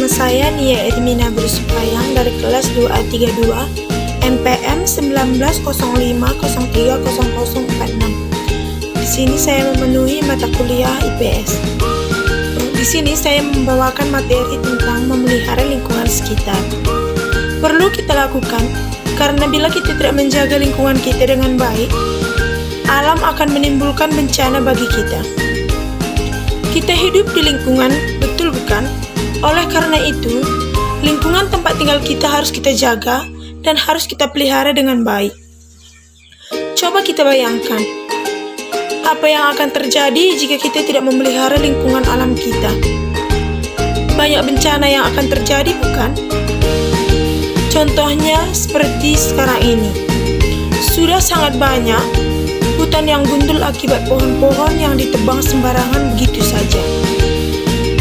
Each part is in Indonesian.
Nama saya Nia Ermina Bersupayang dari kelas 2A32 NPM 1905030046. Di sini saya memenuhi mata kuliah IPS. Di sini saya membawakan materi tentang memelihara lingkungan sekitar. Perlu kita lakukan karena bila kita tidak menjaga lingkungan kita dengan baik, alam akan menimbulkan bencana bagi kita. Kita hidup di lingkungan, betul bukan? Oleh karena itu, lingkungan tempat tinggal kita harus kita jaga dan harus kita pelihara dengan baik. Coba kita bayangkan, apa yang akan terjadi jika kita tidak memelihara lingkungan alam kita? Banyak bencana yang akan terjadi, bukan? Contohnya seperti sekarang ini. Sudah sangat banyak hutan yang gundul akibat pohon-pohon yang ditebang sembarangan begitu saja.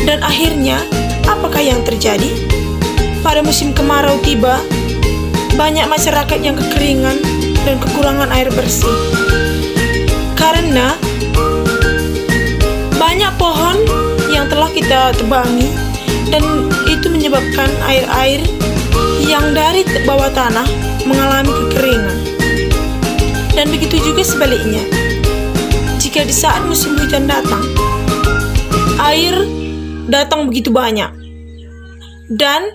Dan akhirnya, apakah yang terjadi? Pada musim kemarau tiba, banyak masyarakat yang kekeringan dan kekurangan air bersih. Karena banyak pohon yang telah kita tebangi dan itu menyebabkan air-air yang dari bawah tanah mengalami kekeringan. Dan begitu juga sebaliknya. Jika di saat musim hujan datang, air datang begitu banyak. Dan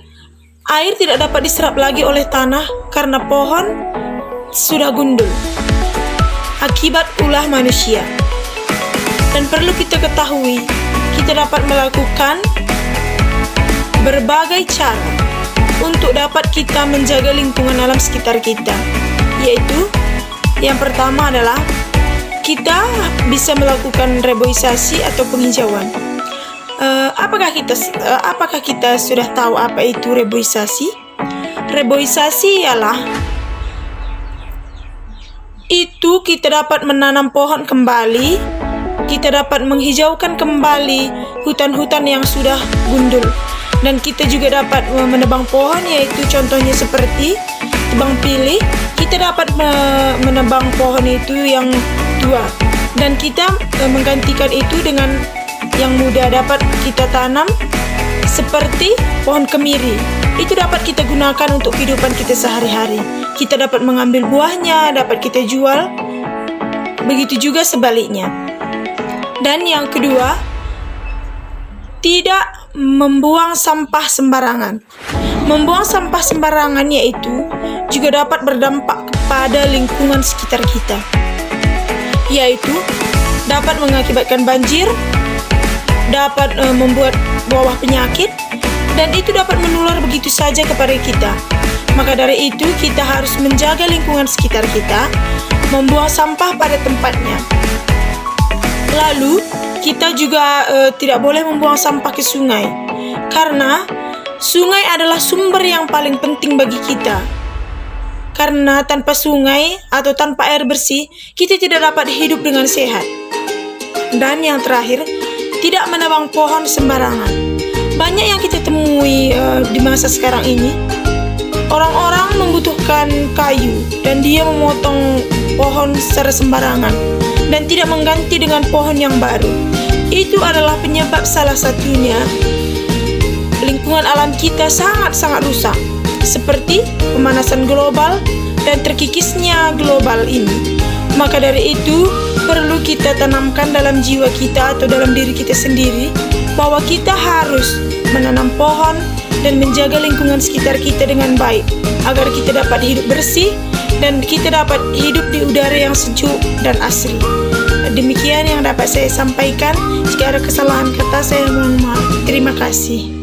air tidak dapat diserap lagi oleh tanah karena pohon sudah gundul. Akibat ulah manusia. Dan perlu kita ketahui, kita dapat melakukan berbagai cara untuk dapat kita menjaga lingkungan alam sekitar kita. Yaitu, yang pertama adalah kita bisa melakukan reboisasi atau penghijauan. Apakah kita sudah tahu apa itu reboisasi? Reboisasi ialah itu kita dapat menanam pohon kembali, kita dapat menghijaukan kembali hutan-hutan yang sudah gundul, dan kita juga dapat menebang pohon, yaitu contohnya seperti tebang pilih. Kita dapat menebang pohon itu yang tua dan kita menggantikan itu dengan yang muda, dapat kita tanam seperti pohon kemiri. Itu dapat kita gunakan untuk kehidupan kita sehari-hari. Kita dapat mengambil buahnya, dapat kita jual. Begitu juga sebaliknya. Dan yang kedua, tidak membuang sampah sembarangan. Membuang sampah sembarangan yaitu juga dapat berdampak kepada lingkungan sekitar kita. Yaitu dapat mengakibatkan banjir, dapat membuat wabah penyakit, dan itu dapat menular begitu saja kepada kita. Maka dari itu kita harus menjaga lingkungan sekitar kita, membuang sampah pada tempatnya. Lalu kita juga tidak boleh membuang sampah ke sungai, karena sungai adalah sumber yang paling penting bagi kita. Karena tanpa sungai atau tanpa air bersih, kita tidak dapat hidup dengan sehat. Dan yang terakhir, tidak menebang pohon sembarangan. Banyak yang kita temui di masa sekarang ini, orang-orang membutuhkan kayu dan dia memotong pohon secara sembarangan dan tidak mengganti dengan pohon yang baru. Itu adalah penyebab salah satunya lingkungan alam kita sangat-sangat rusak, seperti pemanasan global dan terkikisnya global ini. Maka dari itu, perlu kita tanamkan dalam jiwa kita atau dalam diri kita sendiri bahwa kita harus menanam pohon dan menjaga lingkungan sekitar kita dengan baik agar kita dapat hidup bersih dan kita dapat hidup di udara yang sejuk dan asri. Demikian yang dapat saya sampaikan. Jika ada kesalahan kata, saya mohon maaf. Terima kasih.